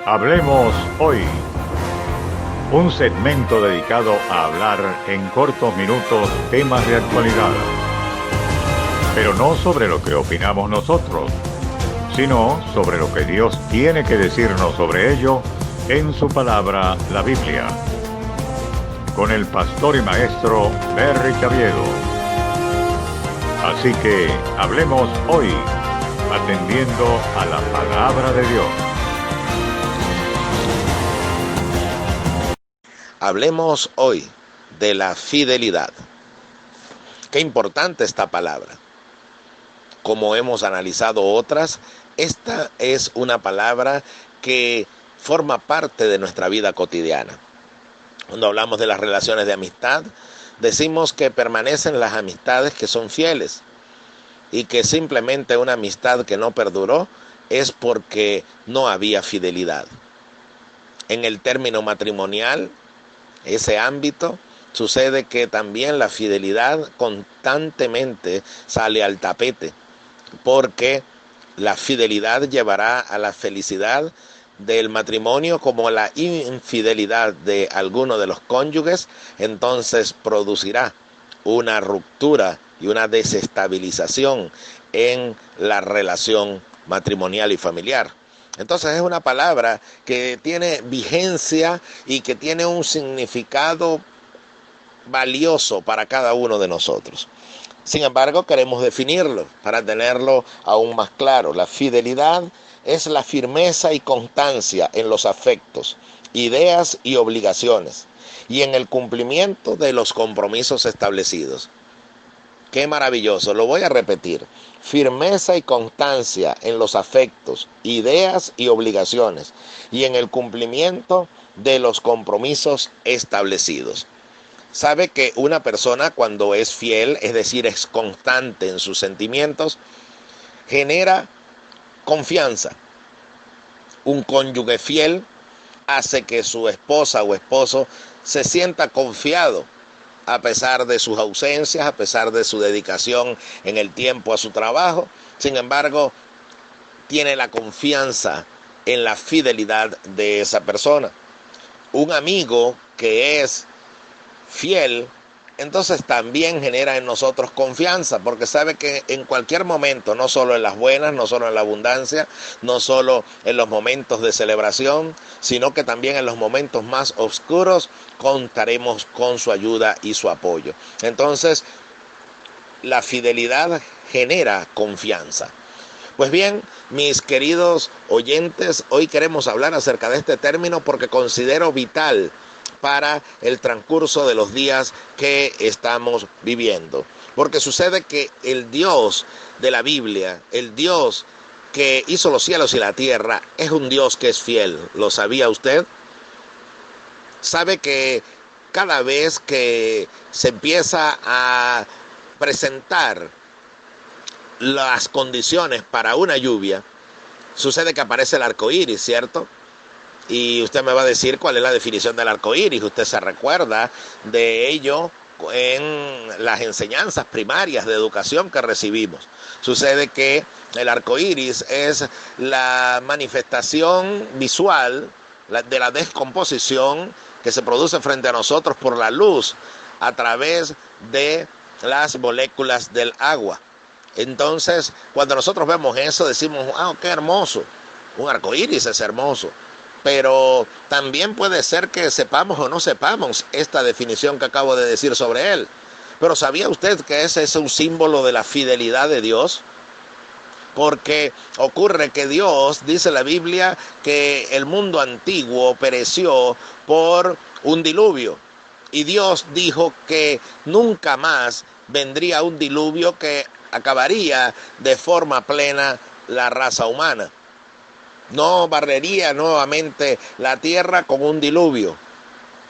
Hablemos hoy, un segmento dedicado a hablar en cortos minutos temas de actualidad, pero no sobre lo que opinamos nosotros, sino sobre lo que Dios tiene que decirnos sobre ello en su palabra, la Biblia, con el pastor y maestro Berry Chaviedo. Así que hablemos hoy, atendiendo a la palabra de Dios. Hablemos hoy de la fidelidad. Qué importante esta palabra. Como hemos analizado otras, esta es una palabra que forma parte de nuestra vida cotidiana. Cuando hablamos de las relaciones de amistad, decimos que permanecen las amistades que son fieles y que simplemente una amistad que no perduró es porque no había fidelidad. En el término matrimonial, ese ámbito, sucede que también la fidelidad constantemente sale al tapete, porque la fidelidad llevará a la felicidad del matrimonio como la infidelidad de alguno de los cónyuges, entonces producirá una ruptura y una desestabilización en la relación matrimonial y familiar. Entonces es una palabra que tiene vigencia y que tiene un significado valioso para cada uno de nosotros. Sin embargo, queremos definirlo para tenerlo aún más claro. La fidelidad es la firmeza y constancia en los afectos, ideas y obligaciones, y en el cumplimiento de los compromisos establecidos. Qué maravilloso, lo voy a repetir. Firmeza y constancia en los afectos, ideas y obligaciones, y en el cumplimiento de los compromisos establecidos. Sabe que una persona cuando es fiel, es decir, es constante en sus sentimientos, genera confianza. Un cónyuge fiel hace que su esposa o esposo se sienta confiado a pesar de sus ausencias, a pesar de su dedicación en el tiempo a su trabajo. Sin embargo, tiene la confianza en la fidelidad de esa persona. Un amigo que es fiel, entonces también genera en nosotros confianza, porque sabe que en cualquier momento, no solo en las buenas, no solo en la abundancia, no solo en los momentos de celebración, sino que también en los momentos más oscuros contaremos con su ayuda y su apoyo. Entonces, la fidelidad genera confianza. Pues bien, mis queridos oyentes, hoy queremos hablar acerca de este término porque considero vital para el transcurso de los días que estamos viviendo. Porque sucede que el Dios de la Biblia, el Dios que hizo los cielos y la tierra, es un Dios que es fiel. ¿Lo sabía usted? Sabe que cada vez que se empieza a presentar las condiciones para una lluvia, sucede que aparece el arco iris, ¿cierto? Y usted me va a decir cuál es la definición del arco iris. Usted se recuerda de ello en las enseñanzas primarias de educación que recibimos. Sucede que el arco iris es la manifestación visual de la descomposición que se produce frente a nosotros por la luz a través de las moléculas del agua. Entonces, cuando nosotros vemos eso, decimos, qué hermoso. Un arco iris es hermoso. Pero también puede ser que sepamos o no sepamos esta definición que acabo de decir sobre él. Pero ¿sabía usted que ese es un símbolo de la fidelidad de Dios? Porque ocurre que Dios, dice la Biblia, que el mundo antiguo pereció por un diluvio. Y Dios dijo que nunca más vendría un diluvio que acabaría de forma plena la raza humana. No barrería nuevamente la tierra con un diluvio.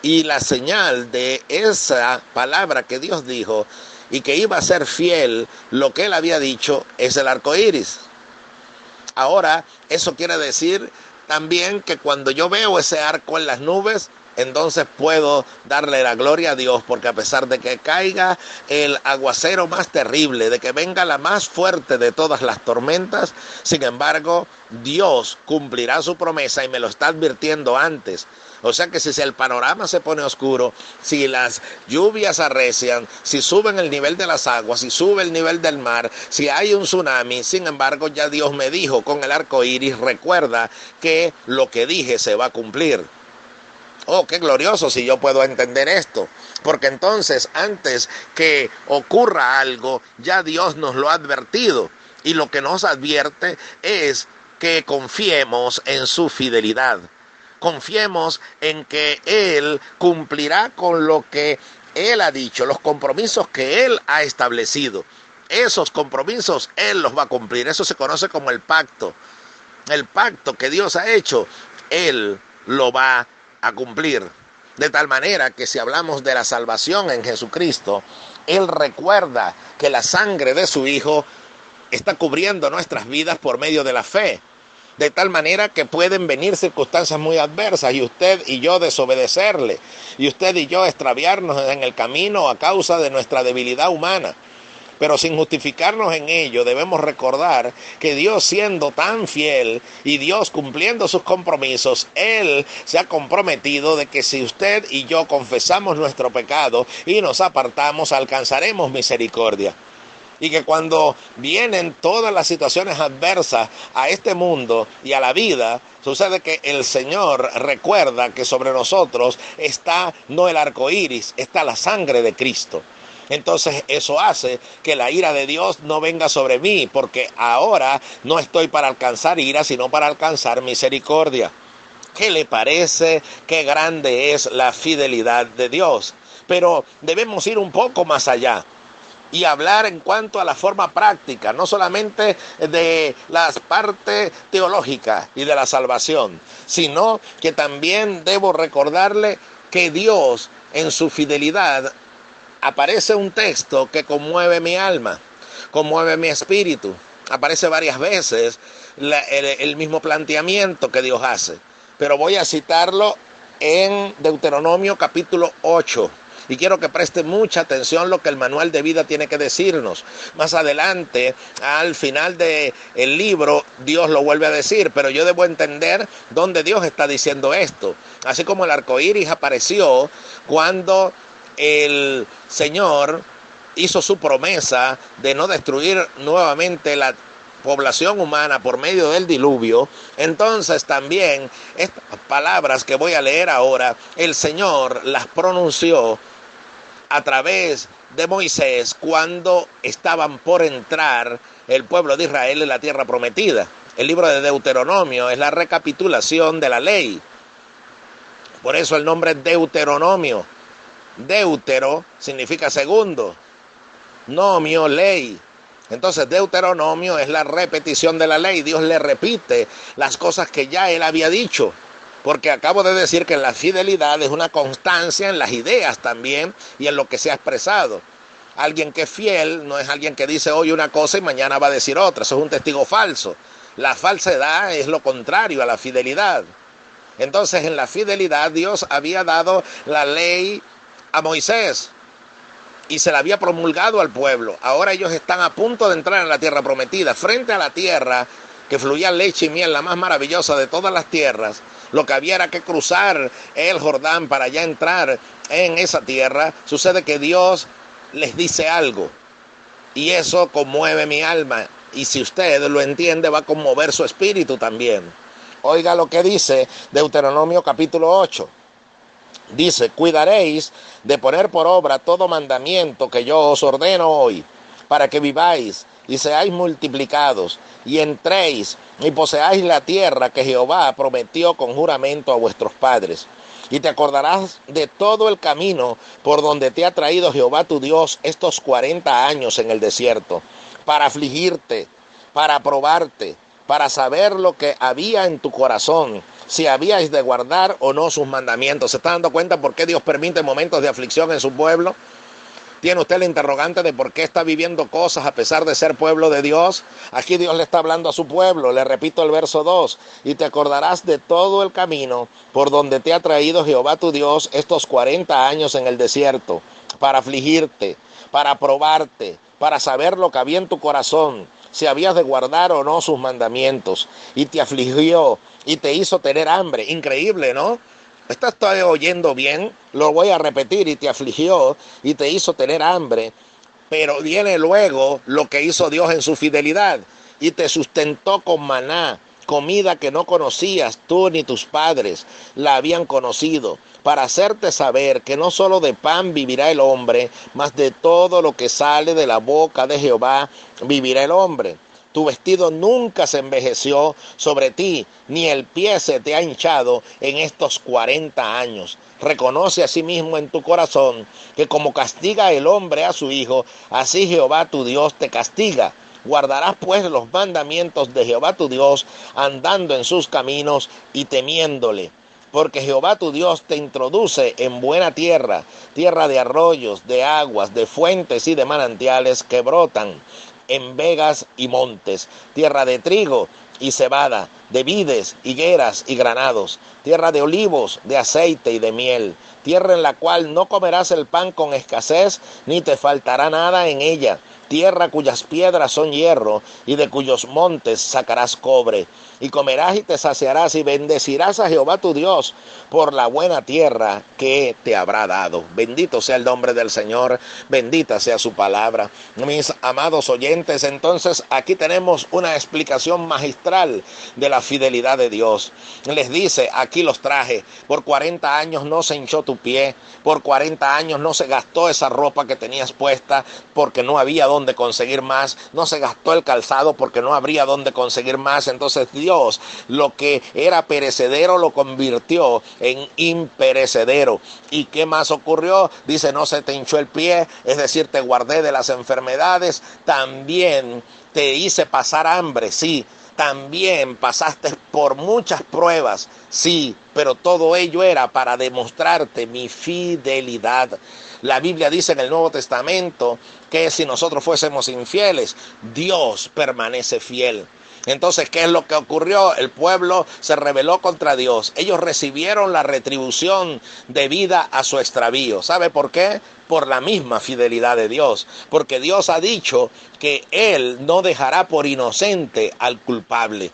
Y la señal de esa palabra que Dios dijo y que iba a ser fiel lo que él había dicho es el arco iris. Ahora, eso quiere decir también que cuando yo veo ese arco en las nubes, entonces puedo darle la gloria a Dios, porque a pesar de que caiga el aguacero más terrible, de que venga la más fuerte de todas las tormentas, sin embargo, Dios cumplirá su promesa y me lo está advirtiendo antes. O sea que si el panorama se pone oscuro, si las lluvias arrecian, si suben el nivel de las aguas, si sube el nivel del mar, si hay un tsunami, sin embargo ya Dios me dijo con el arco iris, recuerda que lo que dije se va a cumplir. Oh, qué glorioso si yo puedo entender esto, porque entonces antes que ocurra algo, ya Dios nos lo ha advertido, y lo que nos advierte es que confiemos en su fidelidad. Confiemos en que Él cumplirá con lo que Él ha dicho, los compromisos que Él ha establecido. Esos compromisos Él los va a cumplir. Eso se conoce como el pacto. El pacto que Dios ha hecho, Él lo va a cumplir. De tal manera que si hablamos de la salvación en Jesucristo, Él recuerda que la sangre de su Hijo está cubriendo nuestras vidas por medio de la fe. De tal manera que pueden venir circunstancias muy adversas y usted y yo desobedecerle, y usted y yo extraviarnos en el camino a causa de nuestra debilidad humana. Pero sin justificarnos en ello, debemos recordar que Dios, siendo tan fiel y Dios cumpliendo sus compromisos, Él se ha comprometido de que si usted y yo confesamos nuestro pecado y nos apartamos, alcanzaremos misericordia. Y que cuando vienen todas las situaciones adversas a este mundo y a la vida, sucede que el Señor recuerda que sobre nosotros está no el arco iris, está la sangre de Cristo. Entonces eso hace que la ira de Dios no venga sobre mí, porque ahora no estoy para alcanzar ira, sino para alcanzar misericordia. ¿Qué le parece? Qué grande es la fidelidad de Dios. Pero debemos ir un poco más allá y hablar en cuanto a la forma práctica, no solamente de las partes teológicas y de la salvación, sino que también debo recordarle que Dios en su fidelidad aparece un texto que conmueve mi alma, conmueve mi espíritu. Aparece varias veces el mismo planteamiento que Dios hace, pero voy a citarlo en Deuteronomio capítulo 8. Y quiero que preste mucha atención lo que el manual de vida tiene que decirnos. Más adelante, al final del libro, Dios lo vuelve a decir, pero yo debo entender dónde Dios está diciendo esto. Así como el arco iris apareció cuando el Señor hizo su promesa de no destruir nuevamente la población humana por medio del diluvio, entonces también estas palabras que voy a leer ahora, el Señor las pronunció a través de Moisés cuando estaban por entrar el pueblo de Israel en la tierra prometida. El libro de Deuteronomio es la recapitulación de la ley. Por eso el nombre es Deuteronomio. Deutero significa segundo, nomio, ley. Entonces Deuteronomio es la repetición de la ley. Dios le repite las cosas que ya Él había dicho. Porque acabo de decir que la fidelidad es una constancia en las ideas también y en lo que se ha expresado. Alguien que es fiel no es alguien que dice hoy una cosa y mañana va a decir otra. Eso es un testigo falso. La falsedad es lo contrario a la fidelidad. Entonces en la fidelidad Dios había dado la ley a Moisés y se la había promulgado al pueblo. Ahora ellos están a punto de entrar en la tierra prometida, frente a la tierra que fluía leche y miel, la más maravillosa de todas las tierras. Lo que había era que cruzar el Jordán para ya entrar en esa tierra. Sucede que Dios les dice algo y eso conmueve mi alma, y si usted lo entiende va a conmover su espíritu también. Oiga lo que dice Deuteronomio capítulo 8. Dice: cuidaréis de poner por obra todo mandamiento que yo os ordeno hoy, para que viváis y seáis multiplicados, y entréis y poseáis la tierra que Jehová prometió con juramento a vuestros padres. Y te acordarás de todo el camino por donde te ha traído Jehová tu Dios estos 40 años en el desierto, para afligirte, para probarte, para saber lo que había en tu corazón, si habíais de guardar o no sus mandamientos. ¿Se está dando cuenta por qué Dios permite momentos de aflicción en su pueblo? ¿Tiene usted el interrogante de por qué está viviendo cosas a pesar de ser pueblo de Dios? Aquí Dios le está hablando a su pueblo. Le repito el verso 2. Y te acordarás de todo el camino por donde te ha traído Jehová tu Dios estos 40 años en el desierto, para afligirte, para probarte, para saber lo que había en tu corazón, si habías de guardar o no sus mandamientos. Y te afligió y te hizo tener hambre. Increíble, ¿no? ¿Estás oyendo bien? Lo voy a repetir. Y te afligió y te hizo tener hambre. Pero viene luego lo que hizo Dios en su fidelidad. Y te sustentó con maná, comida que no conocías tú ni tus padres la habían conocido, para hacerte saber que no solo de pan vivirá el hombre, mas de todo lo que sale de la boca de Jehová vivirá el hombre. Tu vestido nunca se envejeció sobre ti, ni el pie se te ha hinchado en estos 40 años. Reconoce a sí mismo en tu corazón que como castiga el hombre a su hijo, así Jehová tu Dios te castiga. Guardarás pues los mandamientos de Jehová tu Dios, andando en sus caminos y temiéndole. Porque Jehová tu Dios te introduce en buena tierra, tierra de arroyos, de aguas, de fuentes y de manantiales que brotan en vegas y montes, tierra de trigo y cebada, de vides, higueras y granados, tierra de olivos, de aceite y de miel, tierra en la cual no comerás el pan con escasez, ni te faltará nada en ella, tierra cuyas piedras son hierro, y de cuyos montes sacarás cobre. Y comerás y te saciarás, y bendecirás a Jehová tu Dios por la buena tierra que te habrá dado. Bendito sea el nombre del Señor, bendita sea su palabra. Mis amados oyentes, entonces aquí tenemos una explicación magistral de la fidelidad de Dios. Les dice, aquí los traje, por 40 años no se hinchó tu pie, por 40 años no se gastó esa ropa que tenías puesta, porque no había dónde conseguir más, no se gastó el calzado porque no habría dónde conseguir más. Entonces Dios, lo que era perecedero lo convirtió en imperecedero. ¿Y qué más ocurrió? Dice, no se te hinchó el pie, es decir, te guardé de las enfermedades, también te hice pasar hambre, sí. También pasaste por muchas pruebas, sí, pero todo ello era para demostrarte mi fidelidad. La Biblia dice en el Nuevo Testamento que si nosotros fuésemos infieles, Dios permanece fiel. Entonces, ¿qué es lo que ocurrió? El pueblo se rebeló contra Dios. Ellos recibieron la retribución debida a su extravío. ¿Sabe por qué? Por la misma fidelidad de Dios. Porque Dios ha dicho que Él no dejará por inocente al culpable.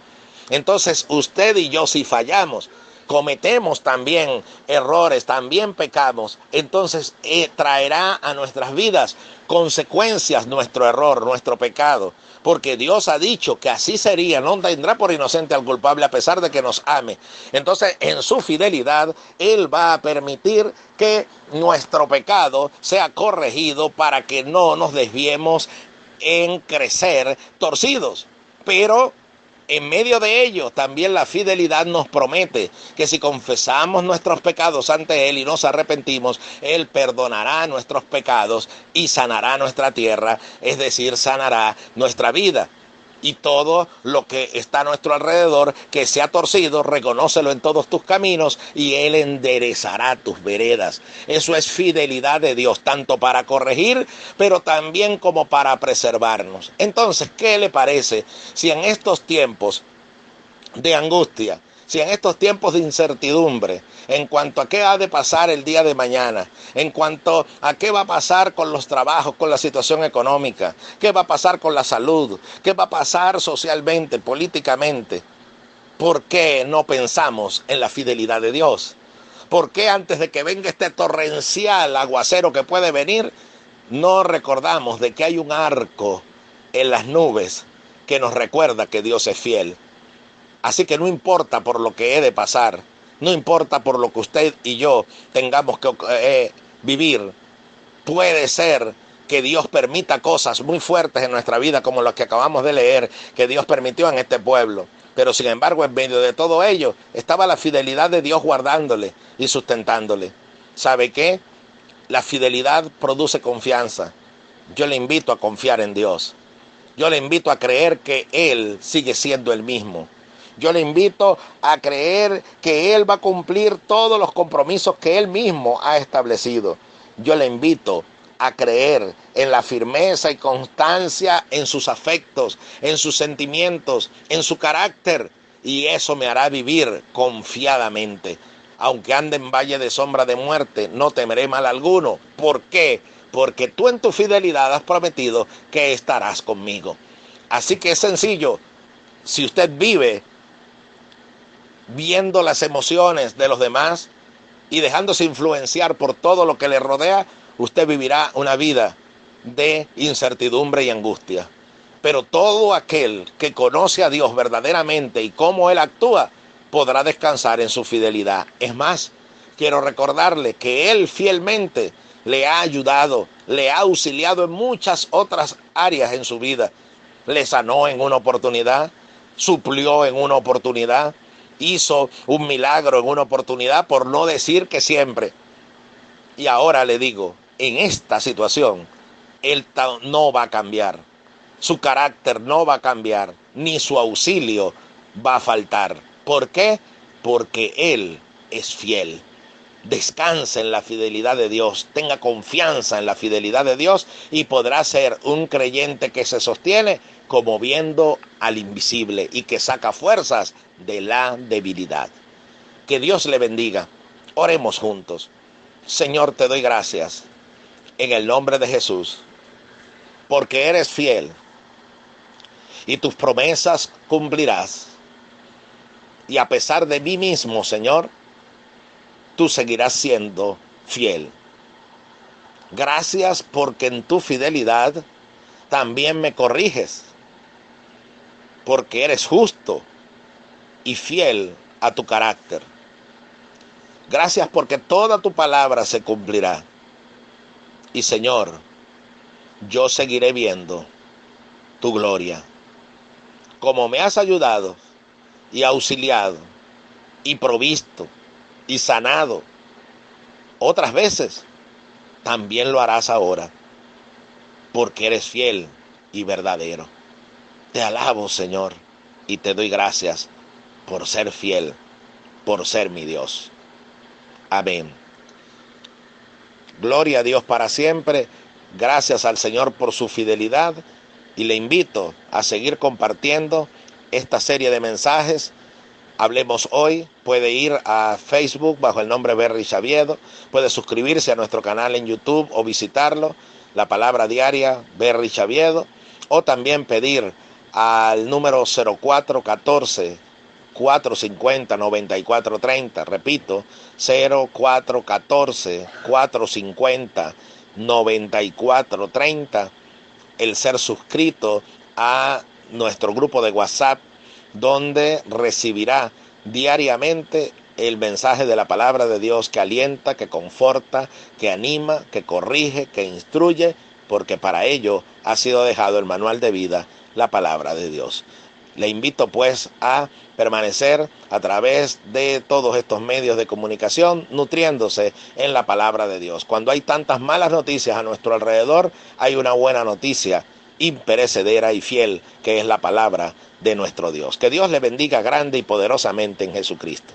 Entonces, usted y yo, si fallamos, cometemos también errores, también pecamos, entonces traerá a nuestras vidas consecuencias nuestro error, nuestro pecado, porque Dios ha dicho que así sería, no tendrá por inocente al culpable a pesar de que nos ame. Entonces, en su fidelidad, Él va a permitir que nuestro pecado sea corregido para que no nos desviemos en crecer torcidos, pero en medio de ello, también la fidelidad nos promete que si confesamos nuestros pecados ante Él y nos arrepentimos, Él perdonará nuestros pecados y sanará nuestra tierra, es decir, sanará nuestra vida. Y todo lo que está a nuestro alrededor, que se ha torcido, reconócelo en todos tus caminos y Él enderezará tus veredas. Eso es fidelidad de Dios, tanto para corregir, pero también como para preservarnos. Entonces, ¿qué le parece si en estos tiempos de angustia, si en estos tiempos de incertidumbre, en cuanto a qué ha de pasar el día de mañana, en cuanto a qué va a pasar con los trabajos, con la situación económica, qué va a pasar con la salud, qué va a pasar socialmente, políticamente, ¿por qué no pensamos en la fidelidad de Dios? ¿Por qué antes de que venga este torrencial aguacero que puede venir, no recordamos de que hay un arco en las nubes que nos recuerda que Dios es fiel? Así que no importa por lo que he de pasar, no importa por lo que usted y yo tengamos que vivir, puede ser que Dios permita cosas muy fuertes en nuestra vida como las que acabamos de leer, que Dios permitió en este pueblo. Pero sin embargo, en medio de todo ello, estaba la fidelidad de Dios guardándole y sustentándole. ¿Sabe qué? La fidelidad produce confianza. Yo le invito a confiar en Dios. Yo le invito a creer que Él sigue siendo el mismo. Yo le invito a creer que Él va a cumplir todos los compromisos que Él mismo ha establecido. Yo le invito a creer en la firmeza y constancia en sus afectos, en sus sentimientos, en su carácter, y eso me hará vivir confiadamente. Aunque ande en valle de sombra de muerte, no temeré mal alguno. ¿Por qué? Porque tú en tu fidelidad has prometido que estarás conmigo. Así que es sencillo. Si usted vive viendo las emociones de los demás y dejándose influenciar por todo lo que le rodea, usted vivirá una vida de incertidumbre y angustia. Pero todo aquel que conoce a Dios verdaderamente y cómo Él actúa, podrá descansar en su fidelidad. Es más, quiero recordarle que Él fielmente le ha ayudado, le ha auxiliado en muchas otras áreas en su vida. Le sanó en una oportunidad, suplió en una oportunidad, hizo un milagro en una oportunidad, por no decir que siempre. Y ahora le digo, en esta situación, Él no va a cambiar. Su carácter no va a cambiar, ni su auxilio va a faltar. ¿Por qué? Porque Él es fiel. Descanse en la fidelidad de Dios, tenga confianza en la fidelidad de Dios y podrá ser un creyente que se sostiene como viendo al invisible y que saca fuerzas de la debilidad. Que Dios le bendiga. Oremos juntos. Señor, te doy gracias en el nombre de Jesús, porque eres fiel y tus promesas cumplirás. Y a pesar de mí mismo, Señor, tú seguirás siendo fiel. Gracias porque en tu fidelidad también me corriges, porque eres justo y fiel a tu carácter. Gracias porque toda tu palabra se cumplirá. Y Señor, yo seguiré viendo tu gloria. Como me has ayudado y auxiliado y provisto y sanado otras veces, también lo harás ahora, porque eres fiel y verdadero. Te alabo, Señor, y te doy gracias por ser fiel, por ser mi Dios. Amén. Gloria a Dios para siempre. Gracias al Señor por su fidelidad y le invito a seguir compartiendo esta serie de mensajes. Hablemos hoy. Puede ir a Facebook bajo el nombre Berry Chaviedo. Puede suscribirse a nuestro canal en YouTube o visitarlo. La palabra diaria Berry Chaviedo. O también pedir al número 0414-450-9430. Repito, 0414-450-9430. El ser suscrito a nuestro grupo de WhatsApp, donde recibirá diariamente el mensaje de la palabra de Dios que alienta, que conforta, que anima, que corrige, que instruye, porque para ello ha sido dejado el manual de vida, la palabra de Dios. Le invito pues a permanecer a través de todos estos medios de comunicación, nutriéndose en la palabra de Dios. Cuando hay tantas malas noticias a nuestro alrededor, hay una buena noticia imperecedera y fiel, que es la palabra de nuestro Dios. Que Dios le bendiga grande y poderosamente en Jesucristo.